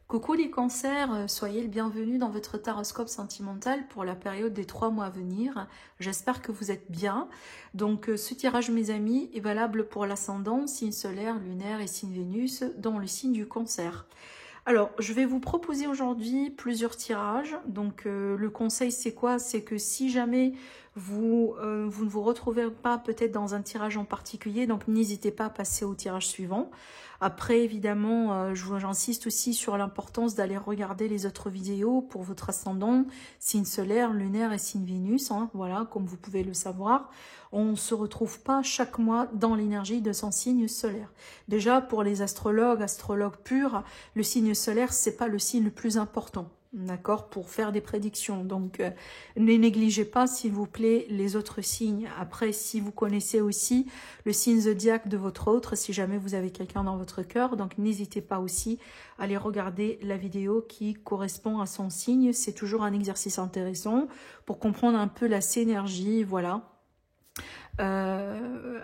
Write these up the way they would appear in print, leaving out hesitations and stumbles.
Coucou les cancers, soyez le bienvenu dans votre taroscope sentimental pour la période des 3 mois à venir. J'espère que vous êtes bien. Donc ce tirage mes amis est valable pour l'ascendant, signe solaire, lunaire et signe Vénus dans le signe du cancer. Alors, je vais vous proposer aujourd'hui plusieurs tirages. Donc, le conseil, c'est quoi? C'est que si jamais vous ne vous retrouvez pas peut-être dans un tirage en particulier, donc n'hésitez pas à passer au tirage suivant. Après, évidemment, j'insiste aussi sur l'importance d'aller regarder les autres vidéos pour votre ascendant, signe solaire, lunaire et signe Vénus. Hein, voilà, comme vous pouvez le savoir. On ne se retrouve pas chaque mois dans l'énergie de son signe solaire. Déjà, pour les astrologues purs, le signe solaire, c'est pas le signe le plus important, d'accord, pour faire des prédictions. Donc, ne négligez pas, s'il vous plaît, les autres signes. Après, si vous connaissez aussi le signe zodiaque de votre autre, si jamais vous avez quelqu'un dans votre cœur, donc n'hésitez pas aussi à aller regarder la vidéo qui correspond à son signe. C'est toujours un exercice intéressant pour comprendre un peu la synergie, voilà.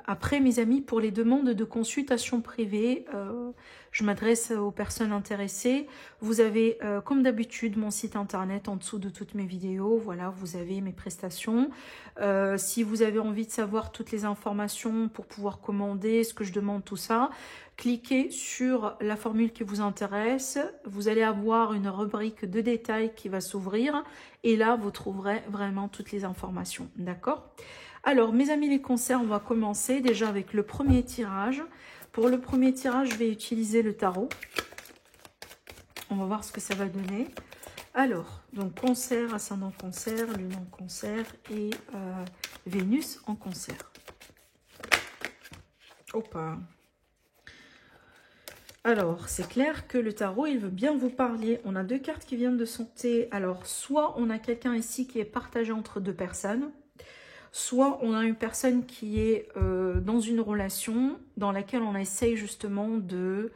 Après, mes amis, pour les demandes de consultation privée, je m'adresse aux personnes intéressées. Vous avez, comme d'habitude, mon site internet en dessous de toutes mes vidéos. Voilà, vous avez mes prestations. Si vous avez envie de savoir toutes les informations pour pouvoir commander, ce que je demande, tout ça, cliquez sur la formule qui vous intéresse. Vous allez avoir une rubrique de détails qui va s'ouvrir. Et là, vous trouverez vraiment toutes les informations. D'accord ? Alors, mes amis les cancers, on va commencer déjà avec le premier tirage. Pour le premier tirage, je vais utiliser le tarot. On va voir ce que ça va donner. Alors, donc cancer, ascendant cancer, lune en cancer et Vénus en cancer. Opa. Alors, c'est clair que le tarot, il veut bien vous parler. On a deux cartes qui viennent de sauter. Alors, soit on a quelqu'un ici qui est partagé entre deux personnes, soit on a une personne qui est dans une relation dans laquelle on essaye justement de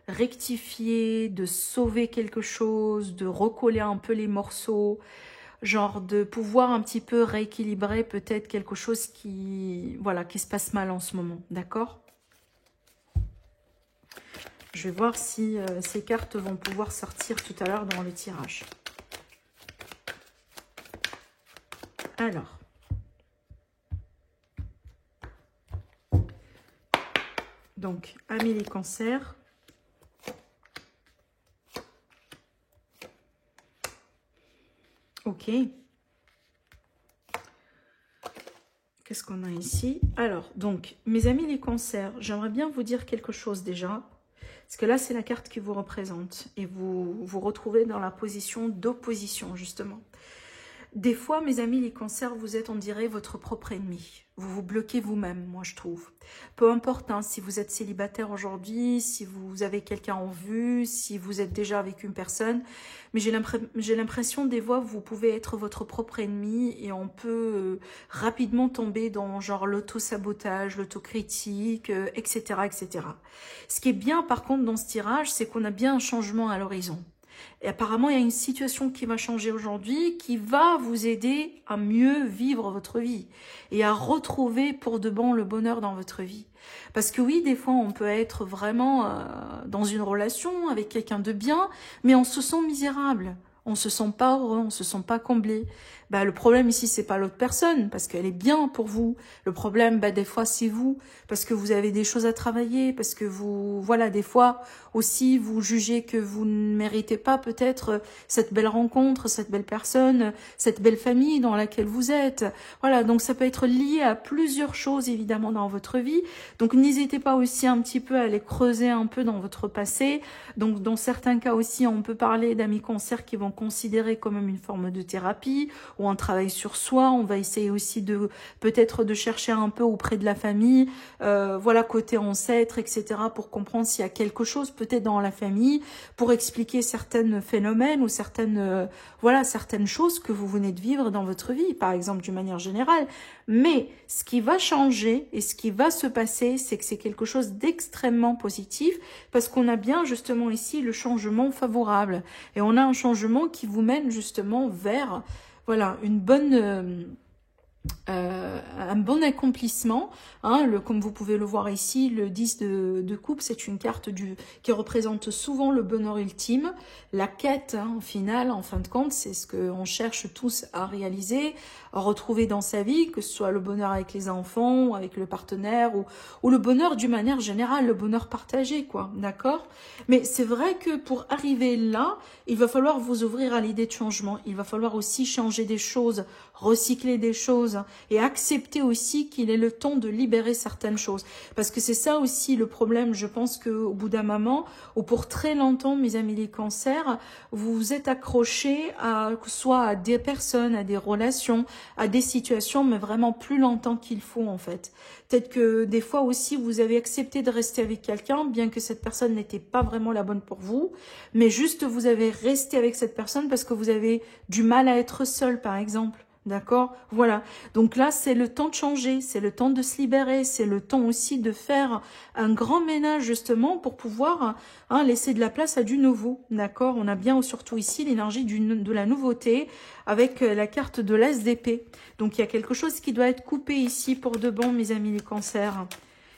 rectifier, de sauver quelque chose, de recoller un peu les morceaux, genre de pouvoir un petit peu rééquilibrer peut-être quelque chose qui, voilà, qui se passe mal en ce moment, d'accord? Je vais voir si ces cartes vont pouvoir sortir tout à l'heure dans le tirage. Alors. Donc, amis les cancers. Ok. Qu'est-ce qu'on a ici? Alors, donc, mes amis les cancers, j'aimerais bien vous dire quelque chose déjà. Parce que là, c'est la carte qui vous représente. Et vous vous retrouvez dans la position d'opposition, justement. Des fois, mes amis les cancers, vous êtes, on dirait, votre propre ennemi. Vous vous bloquez vous-même, moi, je trouve. Peu importe, hein, si vous êtes célibataire aujourd'hui, si vous avez quelqu'un en vue, si vous êtes déjà avec une personne. Mais j'ai l'impression, des fois, vous pouvez être votre propre ennemi et on peut rapidement tomber dans, genre, l'auto-sabotage, l'autocritique, etc., etc. Ce qui est bien, par contre, dans ce tirage, c'est qu'on a bien un changement à l'horizon. Et apparemment, il y a une situation qui va changer aujourd'hui, qui va vous aider à mieux vivre votre vie et à retrouver pour de bon le bonheur dans votre vie. Parce que oui, des fois, on peut être vraiment dans une relation avec quelqu'un de bien, mais on se sent misérable. On se sent pas heureux, on se sent pas comblé. Bah, le problème ici, c'est pas l'autre personne, parce qu'elle est bien pour vous. Le problème, bah, des fois, c'est vous, parce que vous avez des choses à travailler, parce que vous, voilà, des fois aussi, vous jugez que vous ne méritez pas peut-être cette belle rencontre, cette belle personne, cette belle famille dans laquelle vous êtes. Voilà, donc ça peut être lié à plusieurs choses, évidemment, dans votre vie. Donc, n'hésitez pas aussi un petit peu à aller creuser un peu dans votre passé. Donc, dans certains cas aussi, on peut parler d'amis cancers qui vont considérer comme une forme de thérapie ou un travail sur soi. On va essayer aussi de peut-être de chercher un peu auprès de la famille, voilà, côté ancêtre, etc., pour comprendre s'il y a quelque chose peut-être dans la famille, pour expliquer certains phénomènes ou certaines, voilà, certaines choses que vous venez de vivre dans votre vie, par exemple, d'une manière générale. Mais ce qui va changer et ce qui va se passer, c'est que c'est quelque chose d'extrêmement positif, parce qu'on a bien justement ici le changement favorable. Et on a un changement qui vous mène justement vers, voilà, une bonne un bon accomplissement, hein, comme vous pouvez le voir ici, le 10 de coupe, c'est une carte qui représente souvent le bonheur ultime, la quête, hein, au final, en fin de compte, c'est ce qu'on cherche tous à réaliser, à retrouver dans sa vie, que ce soit le bonheur avec les enfants, ou avec le partenaire, ou le bonheur d'une manière générale, le bonheur partagé, quoi, d'accord? Mais c'est vrai que pour arriver là, il va falloir vous ouvrir à l'idée de changement, il va falloir aussi changer des choses, recycler des choses, et accepter aussi qu'il est le temps de libérer certaines choses. Parce que c'est ça aussi le problème, je pense qu'au bout d'un moment, ou pour très longtemps, mes amis les cancers, vous vous êtes accrochés soit à des personnes, à des relations, à des situations, mais vraiment plus longtemps qu'il faut en fait. Peut-être que des fois aussi, vous avez accepté de rester avec quelqu'un, bien que cette personne n'était pas vraiment la bonne pour vous, mais juste vous avez resté avec cette personne parce que vous avez du mal à être seul, par exemple. D'accord? Voilà. Donc là, c'est le temps de changer, c'est le temps de se libérer, c'est le temps aussi de faire un grand ménage justement pour pouvoir laisser de la place à du nouveau. D'accord? On a bien surtout ici l'énergie de la nouveauté avec la carte de l'As d'épée. Donc il y a quelque chose qui doit être coupé ici pour de bon, mes amis les cancers.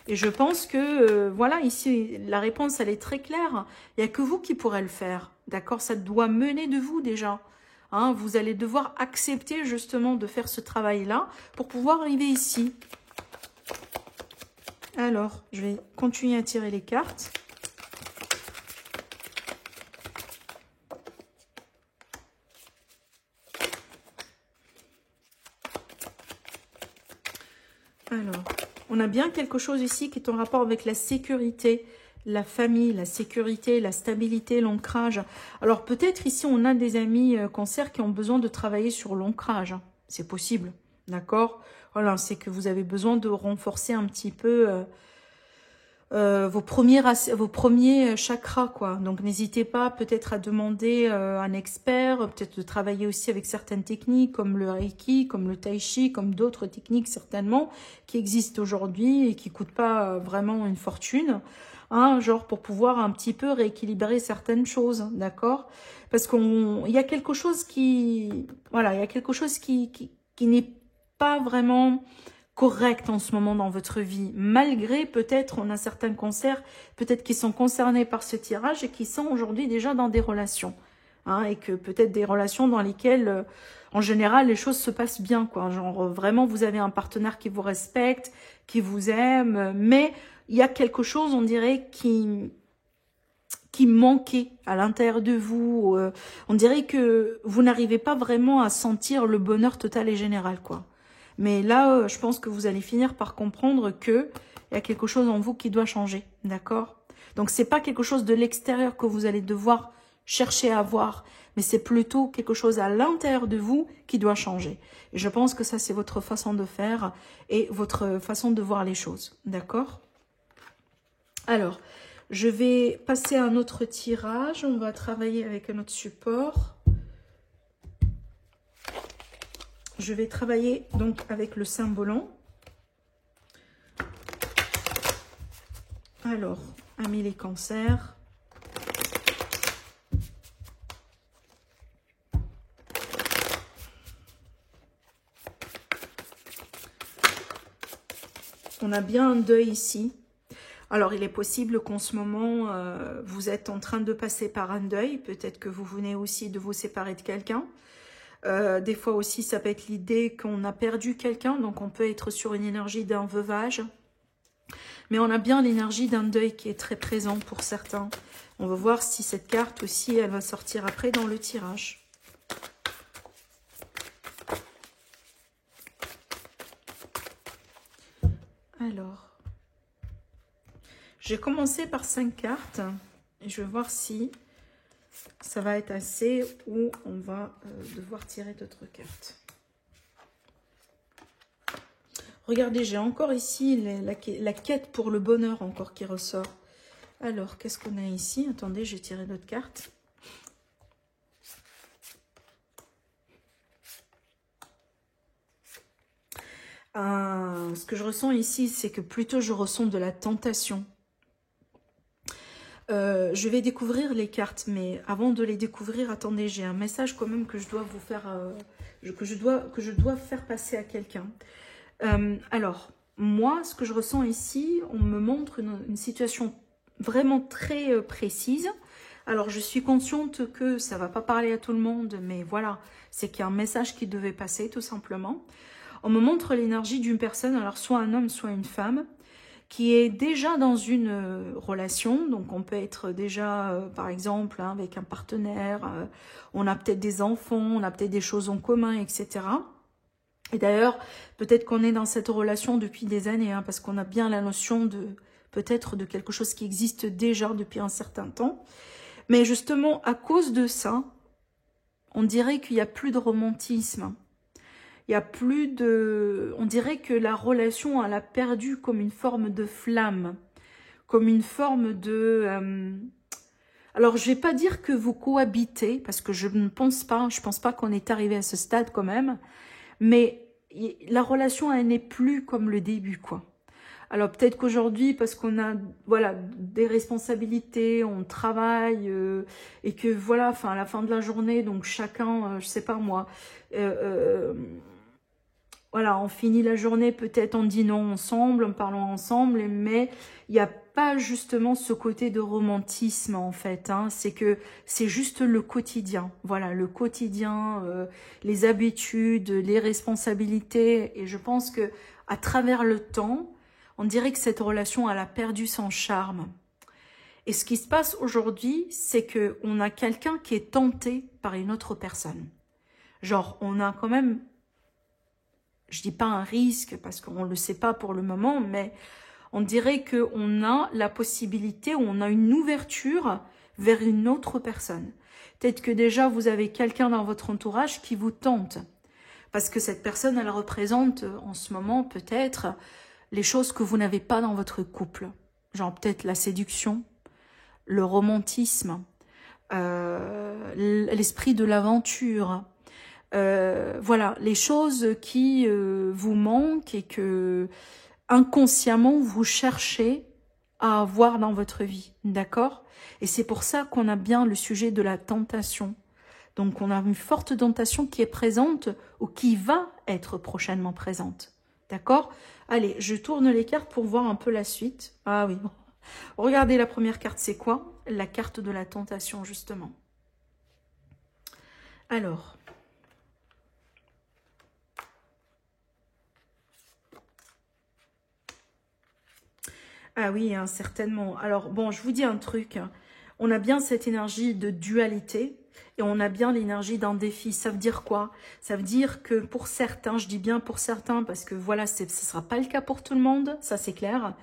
Et je pense que, voilà, ici, la réponse, elle est très claire. Il n'y a que vous qui pourrez le faire. D'accord? Ça doit mener de vous déjà. Hein, vous allez devoir accepter justement de faire ce travail-là pour pouvoir arriver ici. Alors, je vais continuer à tirer les cartes. Alors, on a bien quelque chose ici qui est en rapport avec la sécurité, la famille, la sécurité, la stabilité, l'ancrage. Alors peut-être ici on a des amis cancer qui ont besoin de travailler sur l'ancrage. C'est possible, d'accord? Voilà, c'est que vous avez besoin de renforcer un petit peu vos premiers chakras, quoi. Donc n'hésitez pas peut-être à demander un expert, peut-être de travailler aussi avec certaines techniques comme le Reiki, comme le Tai Chi, comme d'autres techniques certainement qui existent aujourd'hui et qui coûtent pas vraiment une fortune. Hein, genre pour pouvoir un petit peu rééquilibrer certaines choses, d'accord? Parce qu'il y a quelque chose qui, voilà, il y a quelque chose qui n'est pas vraiment correct en ce moment dans votre vie, malgré peut-être on a certains cancers, peut-être qui sont concernés par ce tirage et qui sont aujourd'hui déjà dans des relations, hein, et que peut-être des relations dans lesquelles, en général, les choses se passent bien, quoi. Genre vraiment vous avez un partenaire qui vous respecte, qui vous aime, mais il y a quelque chose, on dirait, qui manquait à l'intérieur de vous. On dirait que vous n'arrivez pas vraiment à sentir le bonheur total et général, quoi. Mais là, je pense que vous allez finir par comprendre que il y a quelque chose en vous qui doit changer, d'accord? Donc, c'est pas quelque chose de l'extérieur que vous allez devoir chercher à voir, mais c'est plutôt quelque chose à l'intérieur de vous qui doit changer. Et je pense que ça, c'est votre façon de faire et votre façon de voir les choses, d'accord? Alors, je vais passer à un autre tirage. On va travailler avec un autre support. Je vais travailler donc avec le cymbolon. Alors, amis les cancers. On a bien un deuil ici. Alors, il est possible qu'en ce moment, vous êtes en train de passer par un deuil. Peut-être que vous venez aussi de vous séparer de quelqu'un. Des fois aussi, ça peut être l'idée qu'on a perdu quelqu'un. Donc, on peut être sur une énergie d'un veuvage. Mais on a bien l'énergie d'un deuil qui est très présent pour certains. On va voir si cette carte aussi, elle va sortir après dans le tirage. Alors, j'ai commencé par 5 cartes. Et je vais voir si ça va être assez ou on va devoir tirer d'autres cartes. Regardez, j'ai encore ici la quête pour le bonheur encore qui ressort. Alors, qu'est-ce qu'on a ici? Attendez, j'ai tiré d'autres cartes. Ce que je ressens ici, c'est que plutôt je ressens de la tentation. Je vais découvrir les cartes, mais avant de les découvrir, attendez, j'ai un message quand même que je dois vous faire, que je dois faire passer à quelqu'un. Alors, moi, ce que je ressens ici, on me montre une situation vraiment très précise. Alors, je suis consciente que ça ne va pas parler à tout le monde, mais voilà, c'est qu'il y a un message qui devait passer, tout simplement. On me montre l'énergie d'une personne, alors soit un homme, soit une femme, qui est déjà dans une relation. Donc, on peut être déjà, par exemple, hein, avec un partenaire, on a peut-être des enfants, on a peut-être des choses en commun, etc. Et d'ailleurs, peut-être qu'on est dans cette relation depuis des années, hein, parce qu'on a bien la notion de peut-être de quelque chose qui existe déjà depuis un certain temps. Mais justement, à cause de ça, on dirait qu'il n'y a plus de romantisme. Il n'y a plus de... On dirait que la relation, elle a perdu comme une forme de flamme, comme une forme de... Alors, je ne vais pas dire que vous cohabitez, parce que je ne pense pas, qu'on est arrivé à ce stade quand même, mais la relation, elle n'est plus comme le début, quoi. Alors peut-être qu'aujourd'hui, parce qu'on a voilà des responsabilités, on travaille et que voilà, enfin à la fin de la journée, donc chacun, je sais pas moi, voilà, on finit la journée, peut-être on dînant ensemble, en parlant ensemble, mais il n'y a pas justement ce côté de romantisme en fait, hein. C'est que c'est juste le quotidien, voilà, le quotidien, les habitudes, les responsabilités, et je pense que à travers le temps, on dirait que cette relation, elle a perdu son charme. Et ce qui se passe aujourd'hui, c'est qu'on a quelqu'un qui est tenté par une autre personne. Genre, on a quand même, je dis pas un risque, parce qu'on ne le sait pas pour le moment, mais on dirait qu'on a la possibilité, on a une ouverture vers une autre personne. Peut-être que déjà, vous avez quelqu'un dans votre entourage qui vous tente. Parce que cette personne, elle représente en ce moment peut-être les choses que vous n'avez pas dans votre couple. Genre peut-être la séduction, le romantisme, l'esprit de l'aventure. Voilà, les choses qui vous manquent et que inconsciemment vous cherchez à avoir dans votre vie. D'accord? Et c'est pour ça qu'on a bien le sujet de la tentation. Donc on a une forte tentation qui est présente ou qui va être prochainement présente. D'accord? Allez, je tourne les cartes pour voir un peu la suite. Ah oui, regardez la première carte, c'est quoi? La carte de la tentation, justement. Alors. Ah oui, hein, certainement. Alors, bon, je vous dis un truc. On a bien cette énergie de dualité et on a bien l'énergie d'un défi. Ça veut dire quoi? Ça veut dire que pour certains, je dis bien pour certains parce que voilà, ce ne sera pas le cas pour tout le monde, ça c'est clair.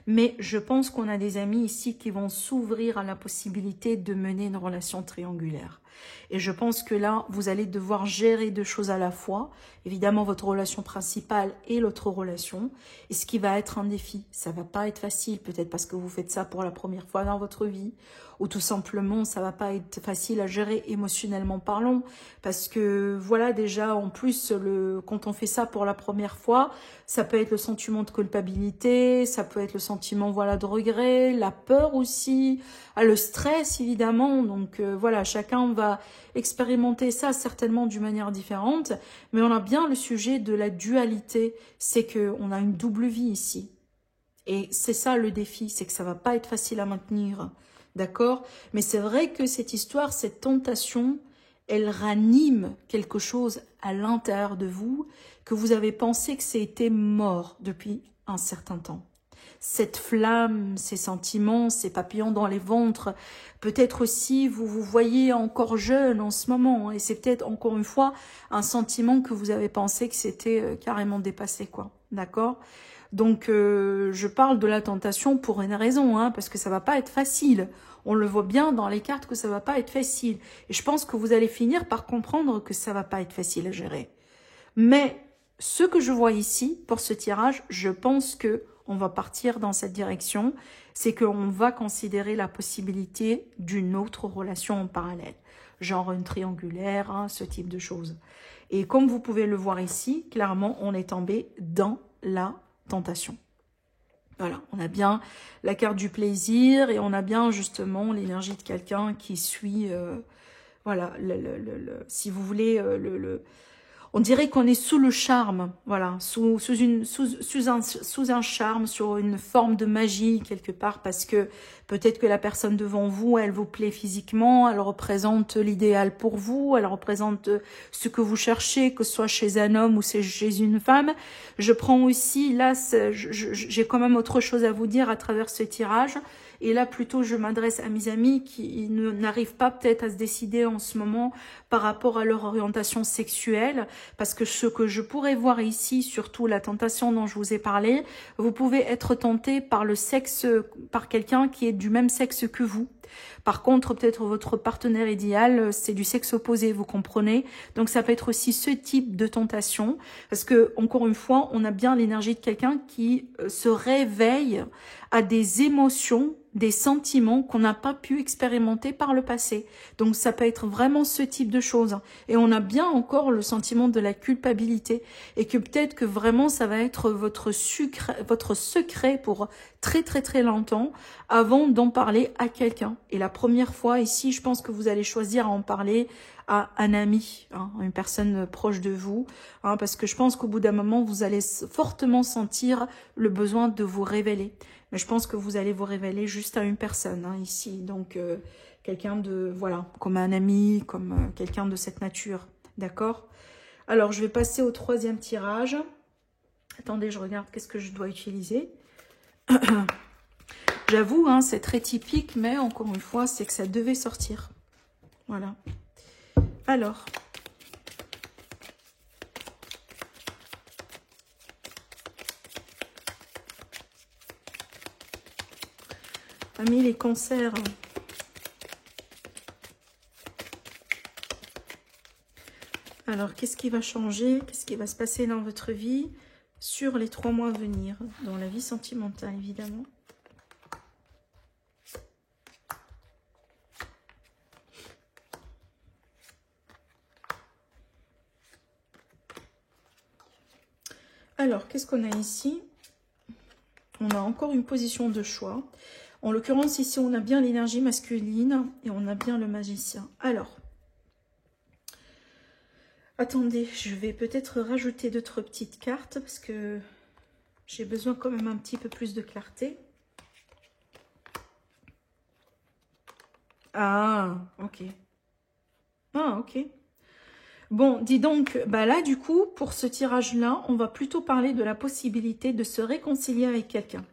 Mais je pense qu'on a des amis ici qui vont s'ouvrir à la possibilité de mener une relation triangulaire. Et je pense que là, vous allez devoir gérer deux choses à la fois. Évidemment, votre relation principale et l'autre relation. Et ce qui va être un défi, ça va pas être facile. Peut-être parce que vous faites ça pour la première fois dans votre vie. Ou tout simplement, ça va pas être facile à gérer émotionnellement parlant. Parce que voilà, déjà, en plus, quand on fait ça pour la première fois, ça peut être le sentiment de culpabilité, ça peut être le sentiment voilà de regret, la peur aussi, le stress évidemment. Donc voilà, chacun va expérimenter ça certainement d'une manière différente, mais on a bien le sujet de la dualité, c'est que on a une double vie ici. Et c'est ça le défi, c'est que ça va pas être facile à maintenir, d'accord? Mais c'est vrai que cette histoire, cette tentation, elle ranime quelque chose à l'intérieur de vous que vous avez pensé que c'était mort depuis un certain temps. Cette flamme, ces sentiments, ces papillons dans les ventres, peut-être aussi vous vous voyez encore jeune en ce moment et c'est peut-être encore une fois un sentiment que vous avez pensé que c'était carrément dépassé, quoi. D'accord? Donc je parle de la tentation pour une raison, hein, parce que ça va pas être facile. On le voit bien dans les cartes que ça va pas être facile. Et je pense que vous allez finir par comprendre que ça va pas être facile à gérer. Mais ce que je vois ici, pour ce tirage, je pense que on va partir dans cette direction. C'est qu'on va considérer la possibilité d'une autre relation en parallèle. Genre une triangulaire, hein, ce type de choses. Et comme vous pouvez le voir ici, clairement, on est tombé dans la tentation. Voilà, on a bien la carte du plaisir et on a bien justement l'énergie de quelqu'un qui suit, voilà, si vous voulez, On dirait qu'on est sous le charme, voilà, sous un charme, sur une forme de magie quelque part, parce que peut-être que la personne devant vous, elle vous plaît physiquement, elle représente l'idéal pour vous, elle représente ce que vous cherchez, que ce soit chez un homme ou chez une femme. Je prends aussi, là, j'ai quand même autre chose à vous dire à travers ce tirage. Et là, plutôt, je m'adresse à mes amis qui n'arrivent pas peut-être à se décider en ce moment par rapport à leur orientation sexuelle. Parce que ce que je pourrais voir ici, surtout la tentation dont je vous ai parlé, vous pouvez être tenté par le sexe, par quelqu'un qui est du même sexe que vous. Par contre, peut-être votre partenaire idéal, c'est du sexe opposé, vous comprenez? Donc ça peut être aussi ce type de tentation. Parce que, encore une fois, on a bien l'énergie de quelqu'un qui se réveille à des émotions, des sentiments qu'on n'a pas pu expérimenter par le passé. Donc ça peut être vraiment ce type de choses. Et on a bien encore le sentiment de la culpabilité. Et que peut-être que vraiment ça va être votre secret pour très très très longtemps avant d'en parler à quelqu'un. Et la première fois ici, je pense que vous allez choisir à en parler à un ami, hein, une personne proche de vous, hein, parce que je pense qu'au bout d'un moment, vous allez fortement sentir le besoin de vous révéler. Mais je pense que vous allez vous révéler juste à une personne, hein, ici. Donc, quelqu'un de, voilà, comme un ami, comme quelqu'un de cette nature. D'accord? Alors, je vais passer au troisième tirage. Attendez, je regarde qu'est-ce que je dois utiliser. J'avoue, hein, c'est très typique, mais encore une fois, c'est que ça devait sortir. Voilà. Alors, amis les cancers, alors qu'est-ce qui va changer? Qu'est-ce qui va se passer dans votre vie sur les 3 mois à venir? Dans la vie sentimentale, évidemment. Alors, qu'est-ce qu'on a ici? On a encore une position de choix. En l'occurrence, ici, on a bien l'énergie masculine et on a bien le magicien. Alors, attendez, je vais peut-être rajouter d'autres petites cartes parce que j'ai besoin quand même un petit peu plus de clarté. Ah, ok. Ah, ok. Bon, dis donc, bah là, du coup, pour ce tirage-là, on va plutôt parler de la possibilité de se réconcilier avec quelqu'un.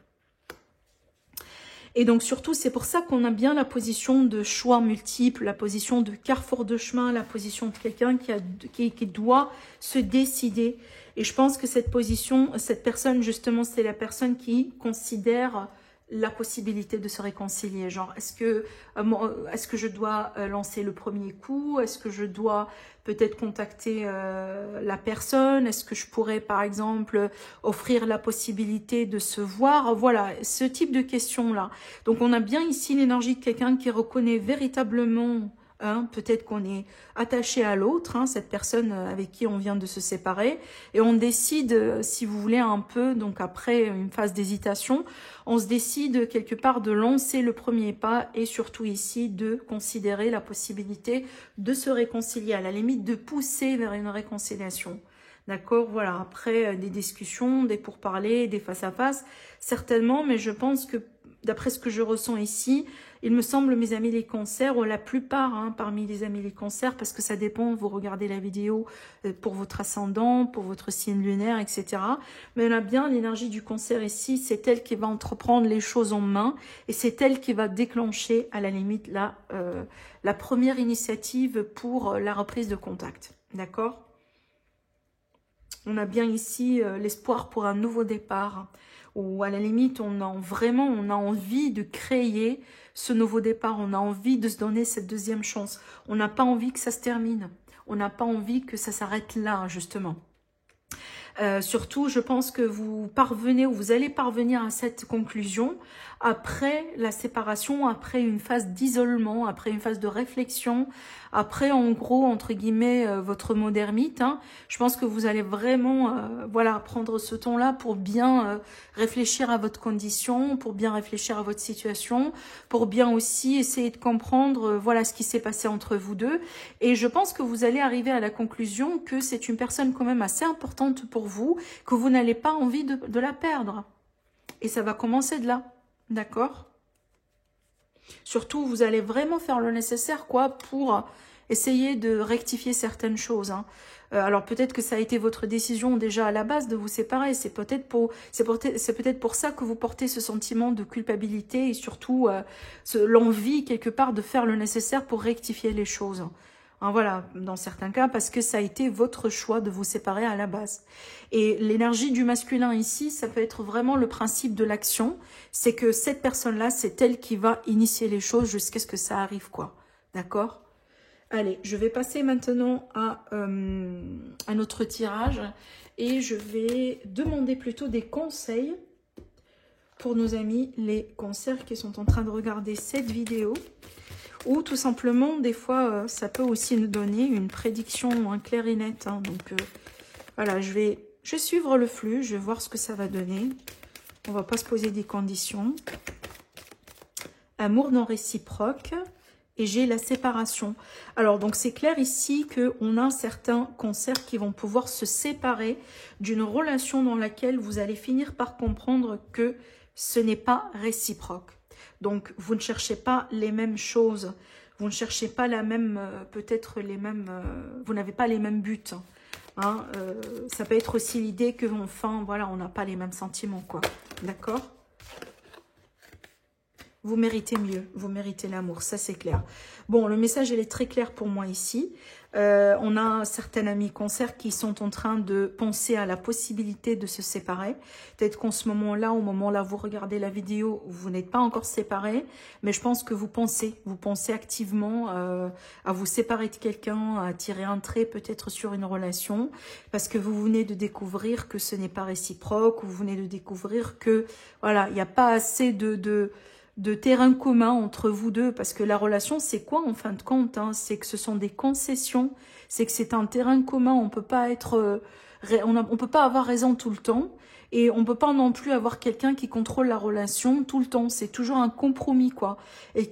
Et donc, surtout, c'est pour ça qu'on a bien la position de choix multiples, la position de carrefour de chemin, la position de quelqu'un qui doit se décider. Et je pense que cette position, cette personne, justement, c'est la personne qui considère la possibilité de se réconcilier. Genre, est-ce que je dois lancer le premier coup? Est-ce que je dois peut-être contacter la personne? Est-ce que je pourrais, par exemple, offrir la possibilité de se voir? Voilà, ce type de questions-là. Donc, on a bien ici l'énergie de quelqu'un qui reconnaît véritablement... Hein, peut-être qu'on est attaché à l'autre, hein, cette personne avec qui on vient de se séparer, et on décide, si vous voulez, un peu, donc après une phase d'hésitation, on se décide quelque part de lancer le premier pas et surtout ici de considérer la possibilité de se réconcilier, à la limite de pousser vers une réconciliation. D'accord, voilà, après des discussions, des pourparlers, des face-à-face, certainement, mais je pense que d'après ce que je ressens ici, il me semble, mes amis les cancers, ou la plupart hein, parmi les amis les cancers, parce que ça dépend, vous regardez la vidéo pour votre ascendant, pour votre signe lunaire, etc. Mais on a bien l'énergie du cancer ici, c'est elle qui va entreprendre les choses en main, et c'est elle qui va déclencher, à la limite, la première initiative pour la reprise de contact. D'accord ? On a bien ici l'espoir pour un nouveau départ, ou à la limite, on a envie de créer ce nouveau départ, on a envie de se donner cette deuxième chance. On n'a pas envie que ça se termine, on n'a pas envie que ça s'arrête là, justement. Surtout, je pense que vous parvenez ou vous allez parvenir à cette conclusion après la séparation, après une phase d'isolement, après une phase de réflexion, après, en gros, entre guillemets, votre mot d'ermite. Hein. Je pense que vous allez vraiment voilà, prendre ce temps-là pour bien réfléchir à votre condition, pour bien réfléchir à votre situation, pour bien aussi essayer de comprendre voilà, ce qui s'est passé entre vous deux. Et je pense que vous allez arriver à la conclusion que c'est une personne quand même assez importante pour vous, que vous n'allez pas envie de la perdre. Et ça va commencer de là, d'accord? Surtout, vous allez vraiment faire le nécessaire quoi pour essayer de rectifier certaines choses. Hein. Alors peut-être que ça a été votre décision déjà à la base de vous séparer. C'est peut-être pour ça que vous portez ce sentiment de culpabilité et surtout l'envie quelque part de faire le nécessaire pour rectifier les choses. Hein, voilà, dans certains cas, parce que ça a été votre choix de vous séparer à la base. Et l'énergie du masculin ici, ça peut être vraiment le principe de l'action. C'est que cette personne-là, c'est elle qui va initier les choses jusqu'à ce que ça arrive, quoi. D'accord ? Allez, je vais passer maintenant à notre tirage. Et je vais demander plutôt des conseils pour nos amis, les cancers qui sont en train de regarder cette vidéo. Ou tout simplement, des fois, ça peut aussi nous donner une prédiction claire et nette. Hein. Donc, voilà, je vais suivre le flux, je vais voir ce que ça va donner. On ne va pas se poser des conditions. Amour non réciproque. Et j'ai la séparation. Alors, donc, c'est clair ici qu'on a certains cancers qui vont pouvoir se séparer d'une relation dans laquelle vous allez finir par comprendre que ce n'est pas réciproque. Donc, vous ne cherchez pas les mêmes choses. Vous ne cherchez pas la même, peut-être les mêmes... vous n'avez pas les mêmes buts. Hein, ça peut être aussi l'idée que, enfin, voilà, on n'a pas les mêmes sentiments, quoi. D'accord ? Vous méritez mieux, vous méritez l'amour, ça c'est clair. Bon, le message, il est très clair pour moi ici. On a certains amis cancers qui sont en train de penser à la possibilité de se séparer. Peut-être qu'en ce moment-là, au moment là, vous regardez la vidéo, vous n'êtes pas encore séparés, mais je pense que vous pensez activement à vous séparer de quelqu'un, à tirer un trait peut-être sur une relation, parce que vous venez de découvrir que ce n'est pas réciproque, ou vous venez de découvrir que, voilà, il n'y a pas assez de terrain commun entre vous deux, parce que la relation, c'est quoi en fin de compte, hein? C'est que ce sont des concessions, c'est que c'est un terrain commun, on peut pas être, on peut pas avoir raison tout le temps, et on peut pas non plus avoir quelqu'un qui contrôle la relation tout le temps, c'est toujours un compromis, quoi, et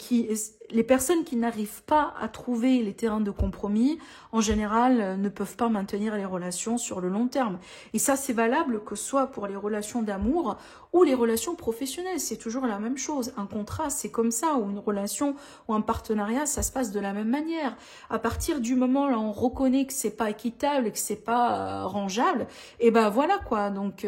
les personnes qui n'arrivent pas à trouver les terrains de compromis, en général, ne peuvent pas maintenir les relations sur le long terme. Et ça, c'est valable que ce soit pour les relations d'amour ou les relations professionnelles. C'est toujours la même chose. Un contrat, c'est comme ça, ou une relation ou un partenariat, ça se passe de la même manière. À partir du moment où on reconnaît que c'est pas équitable et que c'est pas rangeable, et ben voilà quoi. Donc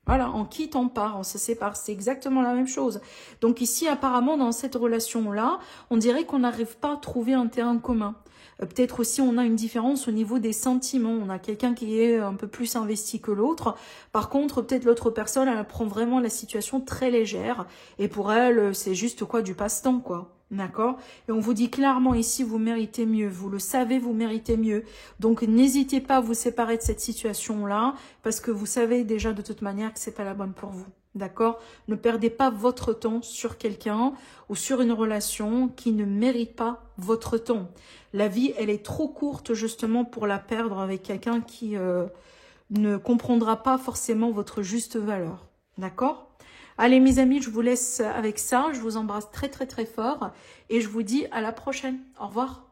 voilà, on quitte, on part, on se sépare, c'est exactement la même chose. Donc ici, apparemment, dans cette relation-là, on dirait qu'on n'arrive pas à trouver un terrain commun. Peut-être aussi, on a une différence au niveau des sentiments. On a quelqu'un qui est un peu plus investi que l'autre. Par contre, peut-être l'autre personne, elle prend vraiment la situation très légère. Et pour elle, c'est juste quoi, du passe-temps, quoi. D'accord? Et on vous dit clairement ici, vous méritez mieux. Vous le savez, vous méritez mieux. Donc, n'hésitez pas à vous séparer de cette situation-là, parce que vous savez déjà de toute manière que c'est pas la bonne pour vous. D'accord? Ne perdez pas votre temps sur quelqu'un ou sur une relation qui ne mérite pas votre temps. La vie, elle est trop courte justement pour la perdre avec quelqu'un qui ne comprendra pas forcément votre juste valeur. D'accord? Allez mes amis, je vous laisse avec ça. Je vous embrasse très très très fort et je vous dis à la prochaine. Au revoir.